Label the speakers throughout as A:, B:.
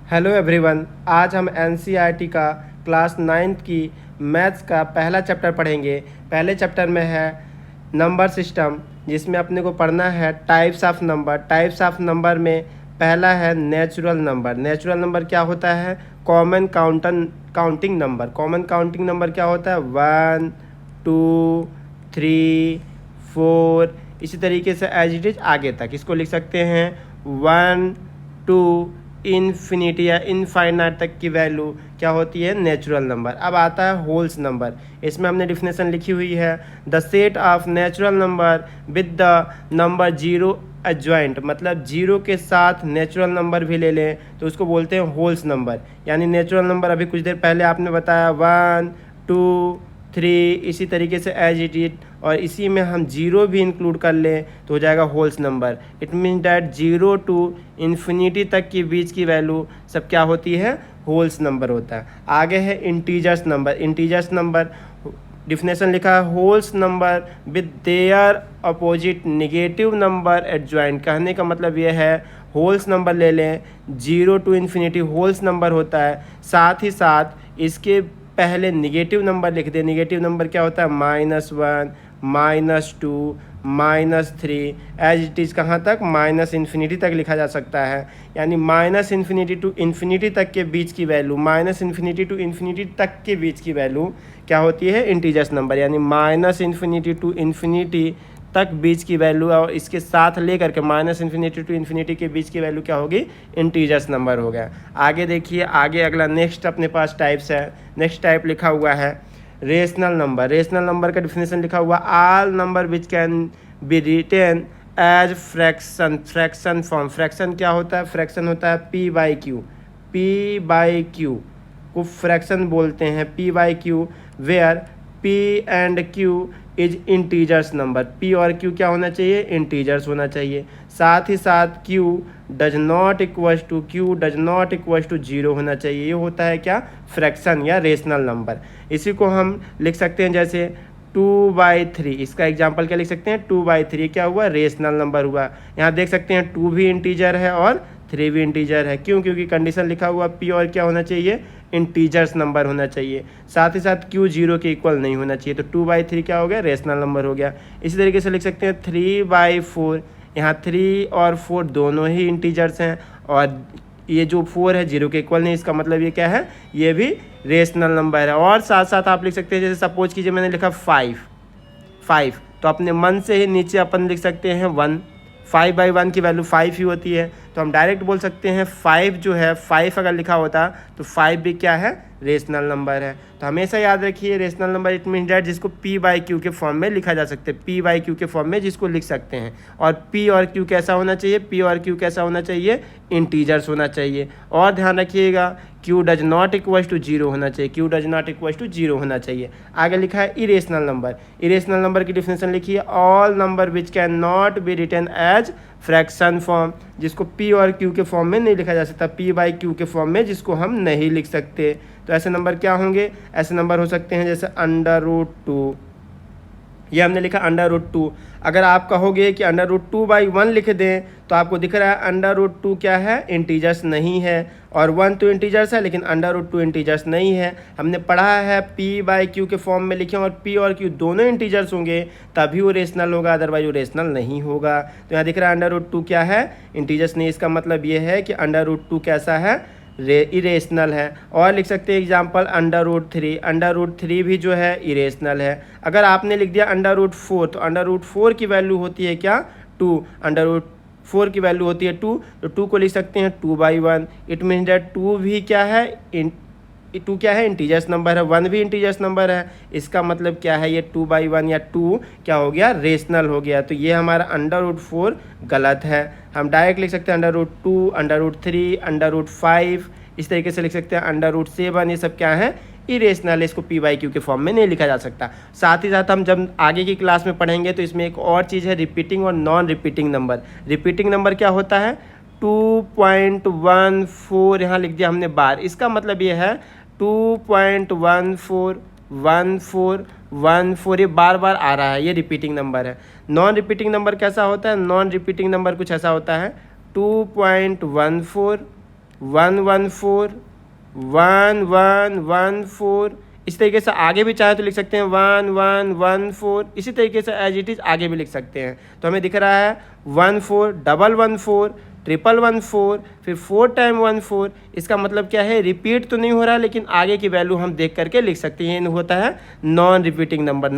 A: Hello everyone, आज हम NCERT का क्लास 9th की मैथ्स का पहला चैप्टर पढ़ेंगे। पहले चैप्टर में है नंबर सिस्टम, जिसमें अपने को पढ़ना है types of number. Types of number में पहला है नेचुरल नंबर। नेचुरल नंबर क्या होता है? Common counting number. Common counting number क्या होता है? 1 2 3 4, इसी तरीके से एज इट इज आगे तक इसको लिख सकते हैं 1 2 इन्फिनिटी या इनफाइनाइट तक की वैल्यू क्या होती है? Natural number. अब आता है होल्स नंबर। इसमें हमने डिफिनेशन लिखी हुई है, the set of natural number with the number zero adjoint. मतलब जीरो के साथ नेचुरल नंबर भी ले लें तो उसको बोलते हैं होल्स नंबर। यानी नेचुरल नंबर अभी कुछ देर पहले आपने बताया 1 2 3, इसी तरीके से एज इट इज, और इसी में हम जीरो भी इंक्लूड कर लें तो हो जाएगा wholes number. It mean that 0 to infinity तक के बीच की वैल्यू सब क्या होती है? होल्स नंबर होता है। आगे है integers number. Integers number definition लिखा है, holes number with their opposite negative number adjoint. कहने का मतलब ये है, होल्स नंबर ले लें, 0 टू इन्फिनिटी होल्स नंबर होता है, साथ ही साथ इसके पहले निगेटिव नंबर लिख दें। निगेटिव नंबर क्या होता है? -1 -2 -3, एज इट इज़ कहाँ तक? माइनस इन्फिनिटी तक लिखा जा सकता है। यानी माइनस इन्फिनिटी टू इन्फिनिटी तक के बीच की value, minus infinity to infinity तक के बीच की वैल्यू क्या होती है? Integers number. यानी माइनस इन्फिनिटी टू इन्फिनिटी तक बीच की वैल्यू और इसके साथ लेकर के माइनस इन्फिनिटी टू इन्फिनिटी के बीच की वैल्यू क्या होगी? इंटीजर्स नंबर हो गया। आगे देखिए, आगे अगला नेक्स्ट अपने पास टाइप्स है। नेक्स्ट टाइप लिखा हुआ है रेशनल नंबर। रेशनल नंबर का डिफिनेशन लिखा हुआ, all number which can be written as fraction. Fraction form. Fraction क्या होता है? फ्रैक्शन होता है p/q। p/q को फ्रैक्शन बोलते हैं, p/q, where p and q is integers number. p और q क्या होना चाहिए? इंटीजर्स होना चाहिए। साथ ही साथ q does not equal to 0 होना चाहिए। ये होता है क्या? फ्रैक्शन या रेशनल नंबर। इसी को हम लिख सकते हैं जैसे 2/3। इसका एग्जांपल क्या लिख सकते हैं? 2/3 क्या हुआ? रेशनल नंबर हुआ। यहाँ देख सकते हैं 2 भी इंटीजर है और 3 भी इंटीजर है। क्यों? क्योंकि कंडीशन लिखा हुआ p और क्या होना चाहिए? इंटीजर्स नंबर होना चाहिए। साथ ही साथ q 0 के इक्वल नहीं होना चाहिए। तो 2/3 क्या हो गया? रेशनल नंबर हो गया। इसी तरीके से लिख सकते हैं 3/4। यहाँ 3 और 4 दोनों ही इंटीजर्स हैं और ये जो 4 है 0 के इक्वल नहीं, इसका मतलब ये क्या है? ये भी रेशनल नंबर है। और साथ साथ आप लिख सकते हैं, जैसे सपोज कीजिए मैंने लिखा 5 तो अपने मन से ही नीचे अपन लिख सकते हैं 1। 5/1 की वैल्यू 5 ही होती है, तो हम डायरेक्ट बोल सकते हैं 5 जो है, 5 अगर लिखा होता तो 5 भी क्या है? रेशनल नंबर है। तो हमेशा याद रखिए, rational number it mean that जिसको p/q के फॉर्म में लिखा जा सकते हैं, p/q के फॉर्म में जिसको लिख सकते हैं। और p और q कैसा होना चाहिए? p और q कैसा होना चाहिए? इंटीजर्स होना चाहिए। और ध्यान रखिएगा, q does not equal to 0 होना चाहिए। q does not equal to 0 होना चाहिए। आगे लिखा है इरेशनल नंबर। इरेशनल नंबर की डिफिनेशन लिखिए, all number which can not be written as fraction form. जिसको p और q के फॉर्म में नहीं लिखा जा सकता, p/q के फॉर्म में जिसको हम नहीं लिख सकते। तो ऐसे नंबर क्या होंगे? ऐसे नंबर हो सकते हैं जैसे √2। ये हमने लिखा √2। अगर आप कहोगे कि √2/1 लिख दें तो आपको दिख रहा है √2 क्या है? इंटीजर्स नहीं है। और 1 तो इंटीजर्स है लेकिन √2 इंटीजर्स नहीं है। हमने पढ़ा है p/q के फॉर्म में लिखें और p और q दोनों इंटीजर्स होंगे तभी वो रेशनल होगा, अदरवाइज वो रेशनल नहीं होगा। तो यहाँ दिख रहा है √2 क्या है? इंटीजर्स नहीं। इसका मतलब ये है कि √2 कैसा है? इरेशनल है। और लिख सकते हैं एग्जाम्पल √3। √3 भी जो है इरेशनल है। अगर आपने लिख दिया √4 तो √4 की वैल्यू होती है क्या? 2। √4 की वैल्यू होती है 2, तो 2 को लिख सकते हैं 2/1। इट मीन दैट 2 भी क्या है? 2 क्या है? इंटीजर्स नंबर है। 1 भी इंटीजर्स नंबर है। इसका मतलब क्या है? ये 2/1 या 2 क्या हो गया? रेशनल हो गया। तो ये हमारा √4 गलत है। हम डायरेक्ट लिख सकते हैं √2, √3, √5, इस तरीके से लिख सकते हैं √7। ये सब क्या है? इरेशनल है। इसको p/q के फॉर्म में नहीं लिखा जा सकता। साथ ही साथ हम जब आगे की क्लास में पढ़ेंगे तो इसमें एक और चीज़ है, रिपीटिंग और non repeating number. Repeating number क्या होता है? 2.14 यहाँ लिख दिया हमने बार। इसका मतलब ये है 2.14 ये बार बार आ रहा है, ये रिपीटिंग नंबर है। नॉन रिपीटिंग नंबर कैसा होता है? नॉन रिपीटिंग नंबर कुछ ऐसा होता है 2.14 114 1114। इस तरीके से आगे भी चाहे तो लिख सकते हैं 1114। इसी तरीके से एज इट इज़ आगे भी लिख सकते हैं। तो हमें दिख रहा है 14 1114 फिर 4 टाइम 14। इसका मतलब क्या है, रिपीट तो नहीं हो रहा है, लेकिन आगे की वैल्यू हम देख करके लिख सकते हैं। होता है नॉन रिपीटिंग नंबर।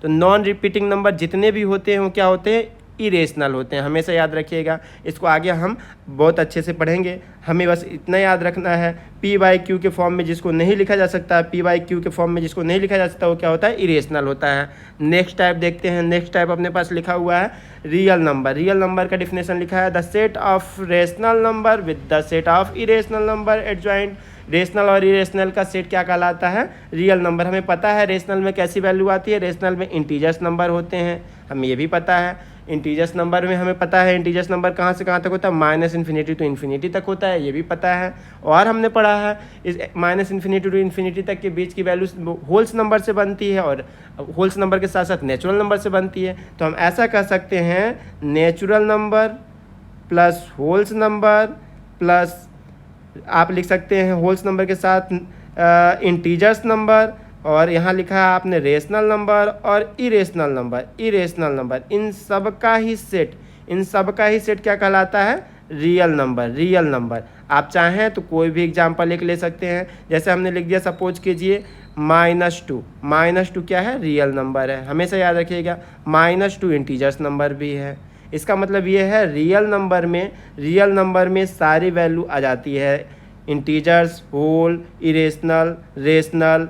A: तो नॉन रिपीटिंग नंबर जितने भी होते हैं वो क्या होते हैं, इरेशनल होते हैं। हमेशा याद रखिएगा, इसको आगे हम बहुत अच्छे से पढ़ेंगे। हमें बस इतना याद रखना है, पी बाई क्यू के फॉर्म में जिसको नहीं लिखा जा सकता, पी बाई क्यू के फॉर्म में जिसको नहीं लिखा जा सकता, वो क्या होता है, इरेशनल होता है। नेक्स्ट टाइप देखते हैं। नेक्स्ट टाइप अपने पास लिखा हुआ है रियल नंबर। रियल नंबर का डिफिनेशन लिखा है the set of rational number with the set of irrational number adjoint. Rational और इरेशनल का सेट क्या कहलाता है, रियल नंबर। हमें पता है रेशनल में कैसी वैल्यू आती है, रेशनल में इंटीजर्स नंबर होते हैं, हमें ये भी पता है। इंटीजर्स नंबर में हमें पता है इंटीजर्स नंबर कहाँ से कहाँ तक होता है, -∞ to ∞ तक होता है, ये भी पता है। और हमने पढ़ा है इस -∞ to ∞ तक के बीच की वैल्यू होल्स नंबर से बनती है, और होल्स नंबर के साथ साथ नेचुरल नंबर से बनती है। तो हम ऐसा कह सकते हैं natural number plus holes number plus आप लिख सकते हैं होल्स नंबर के साथ इंटीजर्स नंबर, और यहाँ लिखा है आपने रेशनल नंबर और इरेशनल नंबर। इन सब का ही सेट क्या कहलाता है, रियल नंबर। आप चाहें तो कोई भी एग्जांपल ले सकते हैं। जैसे हमने लिख दिया, सपोज कीजिए -2 क्या है, रियल नंबर है। हमेशा याद रखिएगा -2 इंटीजर्स नंबर भी है। इसका मतलब ये है रियल नंबर में सारी वैल्यू आ जाती है, integers, whole, irrational, rational,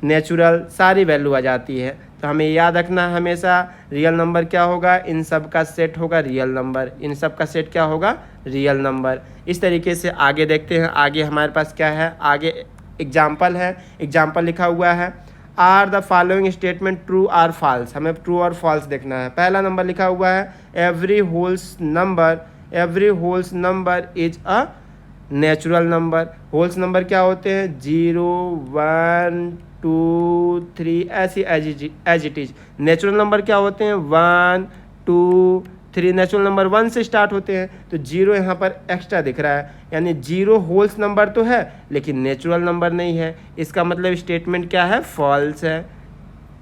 A: natural, सारी वैल्यू आ जाती है। तो हमें याद रखना है हमेशा रियल नंबर क्या होगा, इन सब का सेट होगा रियल नंबर। इन सब का सेट क्या होगा, रियल नंबर। इस तरीके से आगे देखते हैं। आगे हमारे पास क्या है, आगे एग्जाम्पल है। एग्जाम्पल लिखा हुआ है are the following statement true or false. हमें ट्रू और फॉल्स देखना है। पहला नंबर लिखा हुआ है every wholes number is a natural number. Wholes number क्या होते हैं, 0 1 2 3 ऐसी as it is. Natural number क्या होते हैं, 1 2 3। नेचुरल नंबर 1 से स्टार्ट होते हैं, तो 0 यहाँ पर एक्स्ट्रा दिख रहा है, यानी 0 होल्स नंबर तो है लेकिन नेचुरल नंबर नहीं है। इसका मतलब स्टेटमेंट क्या है, फॉल्स है।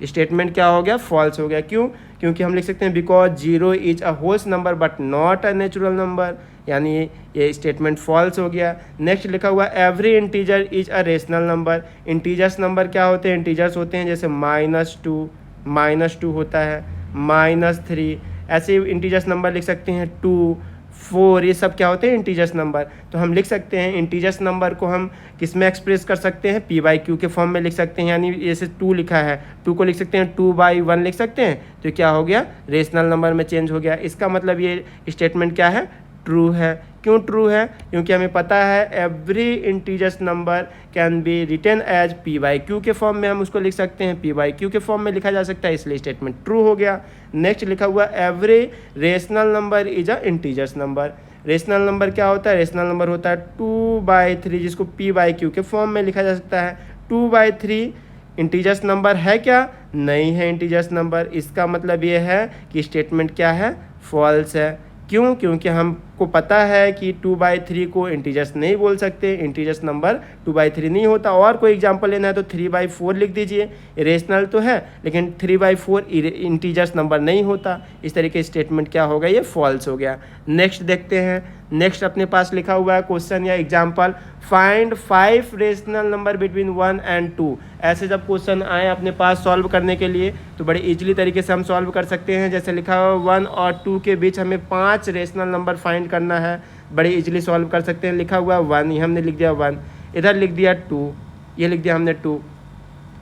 A: स्टेटमेंट क्या हो गया, फॉल्स हो गया। क्यों, क्योंकि हम लिख सकते हैं because 0 is a holes number but not a natural number, यानी ये स्टेटमेंट फॉल्स हो गया। नेक्स्ट लिखा हुआ every integer is a rational number. Integers number क्या होते हैं, इंटीजर्स होते हैं जैसे -2 होता है, -3, ऐसे इंटीजर्स नंबर लिख सकते हैं 2 4, ये सब क्या होते हैं, इंटीजर्स नंबर। तो हम लिख सकते हैं इंटीजर्स नंबर को हम किस में एक्सप्रेस कर सकते हैं, p/q के फॉर्म में लिख सकते हैं। यानी जैसे 2 लिखा है, 2 को लिख सकते हैं 2/1 लिख सकते हैं, तो क्या हो गया, रेशनल नंबर में चेंज हो गया। इसका मतलब ये स्टेटमेंट क्या है, ट्रू है। क्यों ट्रू है, क्योंकि हमें पता है every integers number can be written as p/q के फॉर्म में हम उसको लिख सकते हैं, p/q के फॉर्म में लिखा जा सकता है, इसलिए स्टेटमेंट ट्रू हो गया। नेक्स्ट लिखा हुआ every rational number is a integers number. Rational number क्या होता है, रेशनल नंबर होता है 2/3, जिसको p/q के फॉर्म में लिखा जा सकता है। 2/3 इंटीजर्स नंबर है क्या, नहीं है इंटीजर्स नंबर। इसका मतलब ये है कि स्टेटमेंट क्या है, फॉल्स है। क्यों, क्योंकि हमको पता है कि 2/3 को इंटीजर्स नहीं बोल सकते, इंटीजर्स नंबर 2/3 नहीं होता। और कोई एग्जांपल लेना है तो 3/4 लिख दीजिए, रेशनल तो है लेकिन 3/4 इंटीजर्स नंबर नहीं होता। इस तरीके स्टेटमेंट क्या हो गया, ये फॉल्स हो गया। नेक्स्ट देखते हैं। नेक्स्ट अपने पास लिखा हुआ है क्वेश्चन या example, find 5 rational number between 1 and 2। ऐसे जब क्वेश्चन आए अपने पास सॉल्व करने के लिए तो बड़े इजीली तरीके से हम सॉल्व कर सकते हैं। जैसे लिखा हुआ 1 और 2 के बीच हमें 5 रेशनल नंबर फाइंड करना है, बड़े इजीली सॉल्व कर सकते हैं। लिखा हुआ 1, ये हमने लिख दिया 1, इधर लिख दिया 2, ये लिख दिया हमने 2।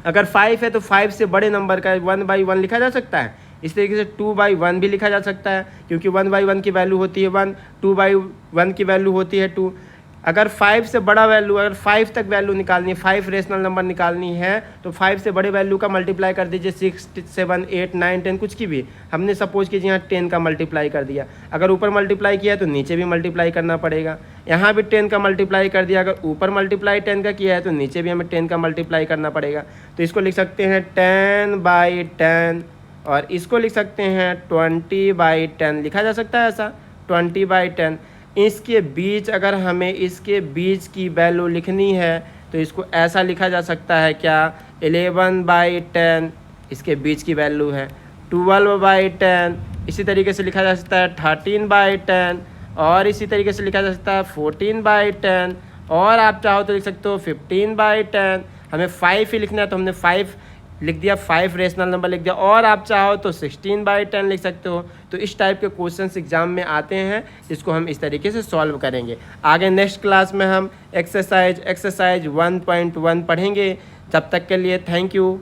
A: अगर 5 है तो 5 से बड़े नंबर का 1/1 लिखा जा सकता है। इस तरीके से 2/1 भी लिखा जा सकता है, क्योंकि 1/1 की वैल्यू होती है 1, 2/1 की वैल्यू होती है 2। अगर 5 से बड़ा वैल्यू, अगर 5 तक वैल्यू निकालनी है, 5 रेशनल नंबर निकालनी है तो 5 से बड़े वैल्यू का मल्टीप्लाई कर दीजिए, 6 7 8 9 10 कुछ की भी। हमने सपोज कीजिए यहाँ 10 का मल्टीप्लाई कर दिया, अगर ऊपर मल्टीप्लाई किया तो नीचे भी मल्टीप्लाई करना पड़ेगा। यहाँ भी 10 का मल्टीप्लाई कर दिया, अगर ऊपर मल्टीप्लाई 10 का किया है तो नीचे भी हमें 10 का मल्टीप्लाई करना पड़ेगा। तो इसको लिख सकते हैं 10/10 और इसको लिख सकते हैं 20/10 लिखा जा सकता है ऐसा, 20/10। इसके बीच अगर हमें इसके बीच की वैल्यू लिखनी है तो इसको ऐसा लिखा जा सकता है क्या, 11/10 इसके बीच की वैल्यू है, 12/10 इसी तरीके से लिखा जा सकता है, 13/10 और इसी तरीके से लिखा जा सकता है 14/10 और आप चाहो तो लिख सकते हो 15/10। हमें 5 ही लिखना है तो हमने 5 लिख दिया, 5 रेशनल नंबर लिख दिया, और आप चाहो तो 16/10 लिख सकते हो। तो इस टाइप के क्वेश्चंस एग्जाम में आते हैं, इसको हम इस तरीके से सॉल्व करेंगे। आगे नेक्स्ट क्लास में हम एक्सरसाइज 1.1 पढ़ेंगे। तब तक के लिए थैंक यू।